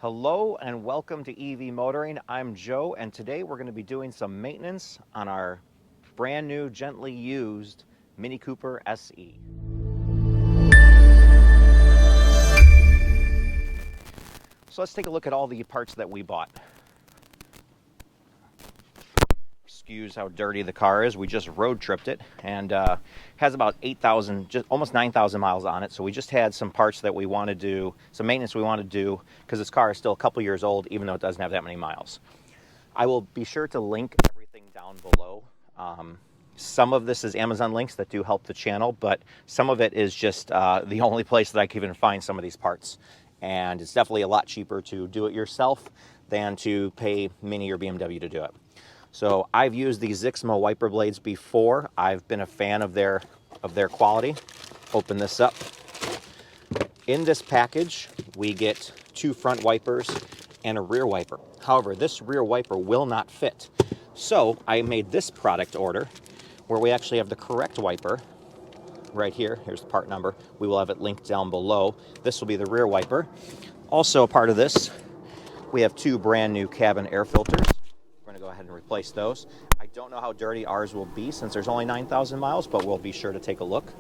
Hello and welcome to EV Motoring. I'm Joe, and today we're going to be doing some maintenance on our brand new, gently used Mini Cooper SE. So let's take a look at all the parts that we bought. Excuse how dirty the car is. We just road tripped it and has about 8,000, just almost 9,000 miles on it. So we just had some parts that we want to do, some maintenance we want to do, because this car is still a couple years old, even though it doesn't have that many miles. I will be sure to link everything down below. Some of this is Amazon links that do help the channel, but some of it is just the only place that I can even find some of these parts. And it's definitely a lot cheaper to do it yourself than to pay Mini or BMW to do it. So I've used these Zixmo wiper blades before. I've been a fan of their quality. Open this up. In this package, we get 2 front wipers and a rear wiper. However, this rear wiper will not fit. So I made this product order where we actually have the correct wiper right here. Here's the part number. We will have it linked down below. This will be the rear wiper. Also a part of this, we have 2 brand new cabin air filters. We're going to go ahead and replace those. I don't know how dirty ours will be since there's only 9,000 miles, but we'll be sure to take a look.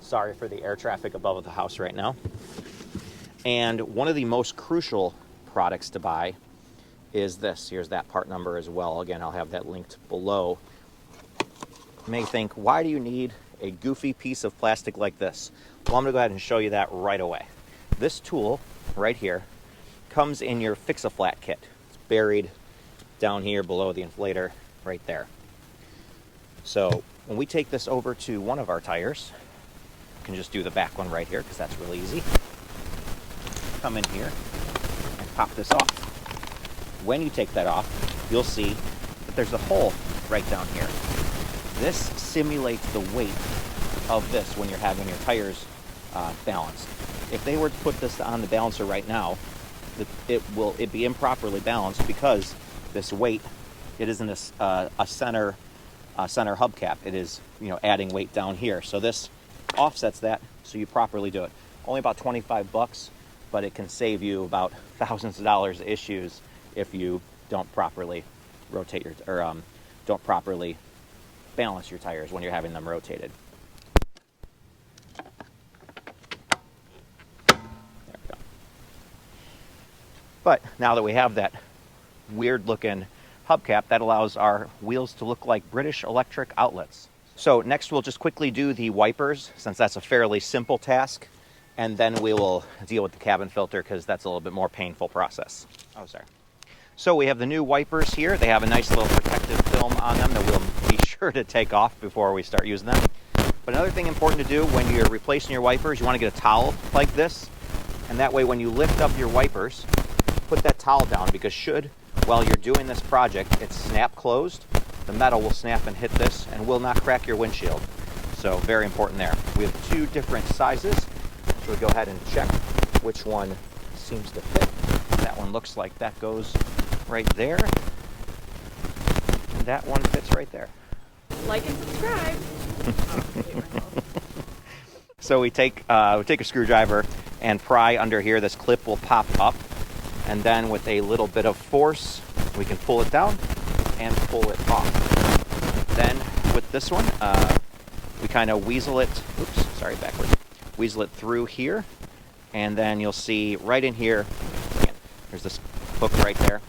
Sorry for the air traffic above the house right now. And one of the most crucial products to buy is this. Here's that part number as well. Again, I'll have that linked below. You may think, why do you need a goofy piece of plastic like this? Well, I'm going to go ahead and show you that right away. This tool right here comes in your Fix-A-Flat kit. It's buried down here below the inflator right there. So when we take this over to one of our tires, you can just do the back one right here because that's really easy. Come in here and pop this off. When you take that off, you'll see that there's a hole right down here. This simulates the weight of this when you're having your tires balanced. If they were to put this on the balancer right now, it'd be improperly balanced because this weight, it isn't a center hubcap. It is, adding weight down here. So this offsets that, so you properly do it. Only about 25 bucks, but it can save you about thousands of dollars of issues if you don't properly rotate don't properly balance your tires when you're having them rotated. There we go. But now that we have that weird looking hubcap, that allows our wheels to look like British electric outlets. So next we'll just quickly do the wipers, since that's a fairly simple task, and then we will deal with the cabin filter because that's a little bit more painful process. Oh, sorry. So we have the new wipers here. They have a nice little protective film on them that we'll be sure to take off before we start using them. But another thing important to do when you're replacing your wipers, you want to get a towel like this, and that way when you lift up your wipers, put that towel down, because while you're doing this project, it's snap closed, the metal will snap and hit this and will not crack your windshield. So very important there. We have 2 different sizes, so we'll go ahead and check which one seems to fit. That one looks like that goes right there, and that one fits right there. Like and subscribe. So we take a screwdriver and pry under here. This clip will pop up, and then with a little bit of force, we can pull it down and pull it off. Then with this one, we kind of weasel it. Oops, sorry, backwards. Weasel it through here, and then you'll see right in here. There's this hook right there.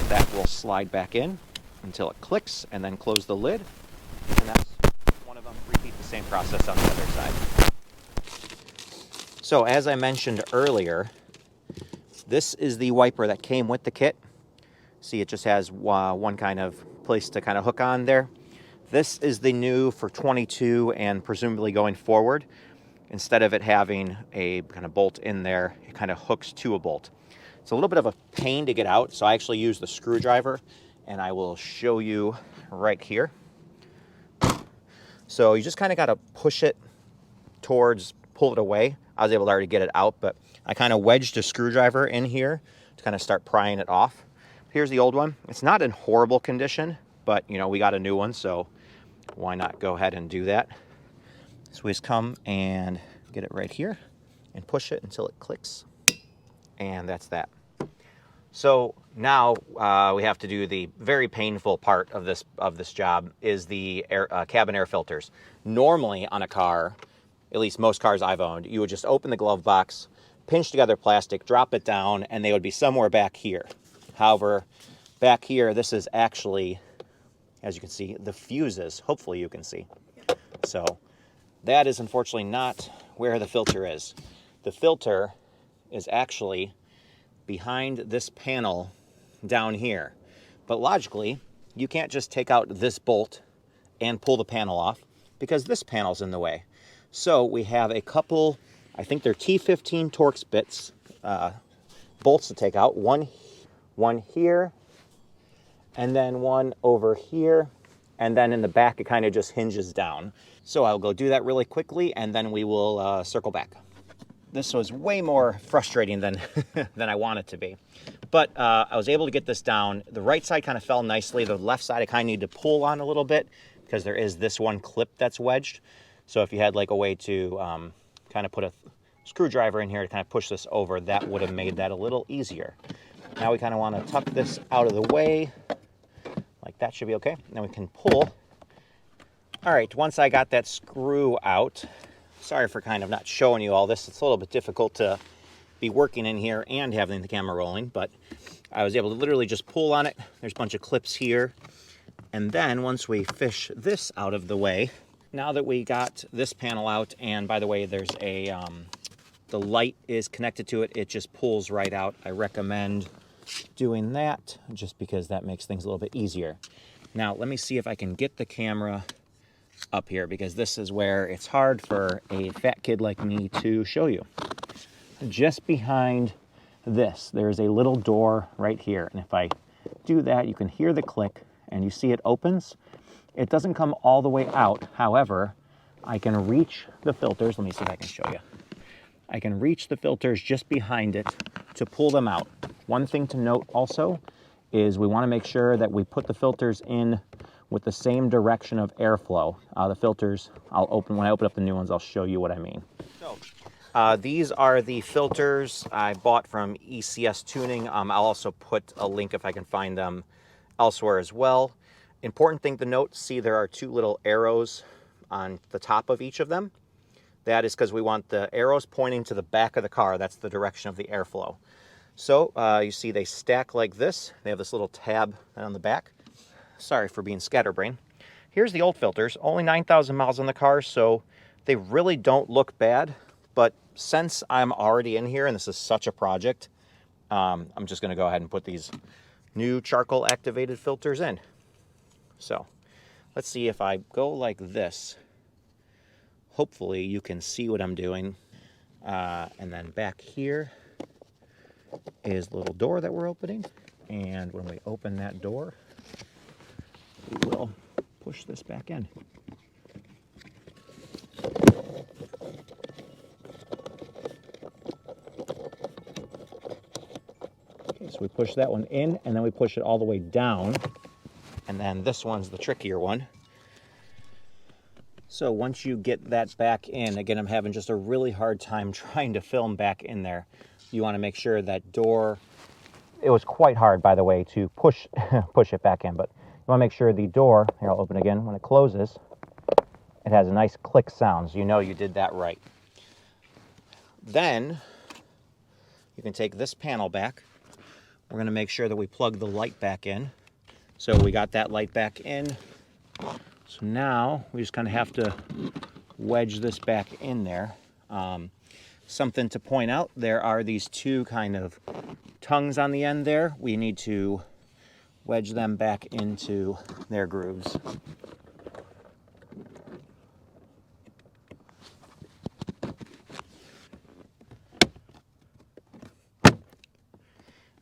That will slide back in until it clicks, and then close the lid. And that's one of them. Repeat the same process on the other side. So as I mentioned earlier, this is the wiper that came with the kit. See, it just has one kind of place to kind of hook on there. This is the new for 22 and presumably going forward. Instead of it having a kind of bolt in there, it kind of hooks to a bolt. It's a little bit of a pain to get out, so I actually use the screwdriver, and I will show you right here. So you just kind of got to push it towards, pull it away. I was able to already get it out, but I kind of wedged a screwdriver in here to kind of start prying it off. Here's the old one. It's not in horrible condition, but we got a new one, so why not go ahead and do that? So we just come and get it right here, and push it until it clicks. And that's that. So now we have to do the very painful part of this job, is the cabin air filters. Normally on a car, at least most cars I've owned, you would just open the glove box, pinch together plastic, drop it down, and they would be somewhere back here. However, back here, this is actually, as you can see, the fuses. Hopefully you can see. So that is unfortunately not where the filter is. The filter is actually behind this panel down here. But logically, you can't just take out this bolt and pull the panel off because this panel's in the way. So we have a couple, I think they're T15 Torx bits, bolts to take out. One here, and then one over here, and then in the back it kind of just hinges down. So I'll go do that really quickly, and then we will circle back. This was way more frustrating than than I want it to be. But I was able to get this down. The right side kind of fell nicely. The left side I kind of need to pull on a little bit because there is this one clip that's wedged. So if you had like a way to kind of put a screwdriver in here to kind of push this over, that would have made that a little easier. Now we kind of want to tuck this out of the way. Like that should be okay. Then we can pull. All right, once I got that screw out, sorry for kind of not showing you all this. It's a little bit difficult to be working in here and having the camera rolling, but I was able to literally just pull on it. There's a bunch of clips here. And then once we fish this out of the way, now that we got this panel out, and by the way, there's a, the light is connected to it, it just pulls right out. I recommend doing that just because that makes things a little bit easier. Now, let me see if I can get the camera up here, because this is where it's hard for a fat kid like me to show you. Just behind this, there's a little door right here. And if I do that, you can hear the click and you see it opens. It doesn't come all the way out. However, I can reach the filters. Let me see if I can show you. I can reach the filters just behind it to pull them out. One thing to note also is we want to make sure that we put the filters in with the same direction of airflow. The filters, when I open up the new ones, I'll show you what I mean. So, these are the filters I bought from ECS Tuning. I'll also put a link if I can find them elsewhere as well. Important thing to note, see there are two little arrows on the top of each of them. That is because we want the arrows pointing to the back of the car. That's the direction of the airflow. So you see they stack like this. They have this little tab on the back. Sorry for being scatterbrained. Here's the old filters, only 9,000 miles on the car, so they really don't look bad. But since I'm already in here and this is such a project, I'm just gonna go ahead and put these new charcoal activated filters in. So let's see if I go like this. Hopefully you can see what I'm doing. And then back here is the little door that we're opening. And when we open that door, we will push this back in. Okay, so we push that one in, and then we push it all the way down. And then this one's the trickier one. So once you get that back in, again, I'm having just a really hard time trying to film back in there. You want to make sure that door, it was quite hard, by the way, to push it back in, but you want to make sure the door, here I'll open again, when it closes, it has a nice click sound, so you know you did that right. Then you can take this panel back. We're going to make sure that we plug the light back in. So we got that light back in. So now we just kind of have to wedge this back in there. Something to point out, there are these two kind of tongues on the end there. We need to wedge them back into their grooves.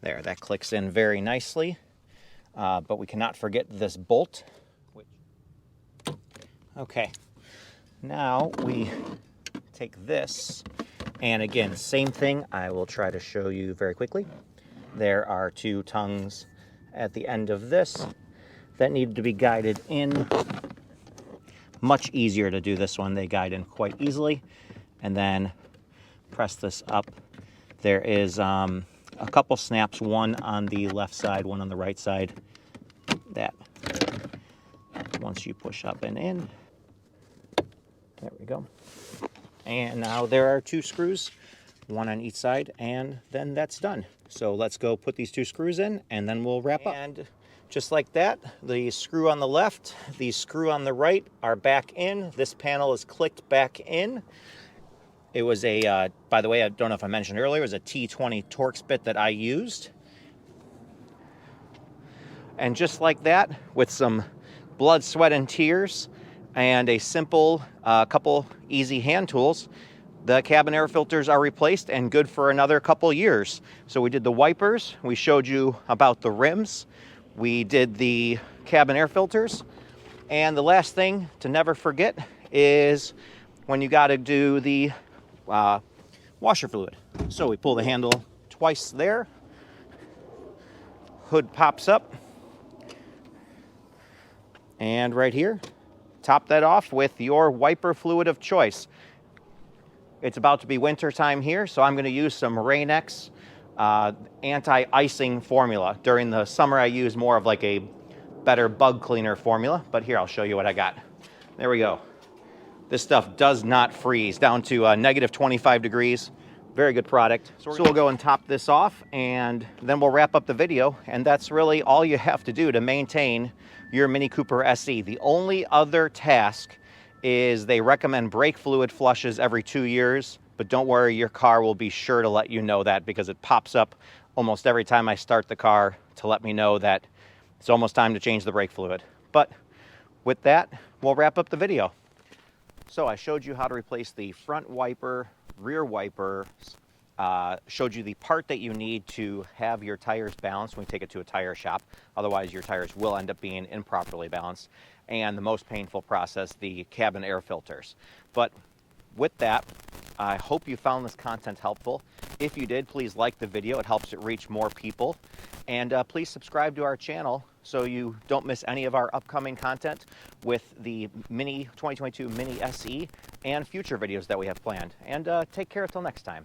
There, that clicks in very nicely. But we cannot forget this bolt. Okay, now we take this, and again, same thing, I will try to show you very quickly. There are two tongues at the end of this that need to be guided in. Much easier to do this one, they guide in quite easily. And then press this up, there is a couple snaps, one on the left side, one on the right side. That once you push up and in, there we go. And now there are 2 screws, one on each side, and then that's done. So let's go put these 2 screws in, and then we'll wrap up. And just like that, the screw on the left, the screw on the right are back in. This panel is clicked back in. It was a, by the way, I don't know if I mentioned earlier, it was a T20 Torx bit that I used. And just like that, with some blood, sweat, and tears, and a simple couple easy hand tools, the cabin air filters are replaced and good for another couple years. So we did the wipers, we showed you about the rims, we did the cabin air filters, and the last thing to never forget is when you got to do the washer fluid. So we pull the handle twice there, hood pops up, and right here, top that off with your wiper fluid of choice. It's about to be winter time here, so I'm going to use some Rain-X anti-icing formula. During the summer, I use more of like a better bug cleaner formula, but here I'll show you what I got. There we go. This stuff does not freeze down to negative 25 degrees. Very good product. So we'll go and top this off, and then we'll wrap up the video, and that's really all you have to do to maintain your Mini Cooper SE. The only other task is they recommend brake fluid flushes every 2 years, but don't worry, your car will be sure to let you know that because it pops up almost every time I start the car to let me know that it's almost time to change the brake fluid. But with that, we'll wrap up the video. So I showed you how to replace the front wiper, rear wipers, showed you the part that you need to have your tires balanced when you take it to a tire shop. Otherwise, your tires will end up being improperly balanced. And the most painful process, the cabin air filters. But with that, I hope you found this content helpful. If you did, please like the video. It helps it reach more people. And please subscribe to our channel so you don't miss any of our upcoming content with the Mini 2022 Mini SE and future videos that we have planned. And take care until next time.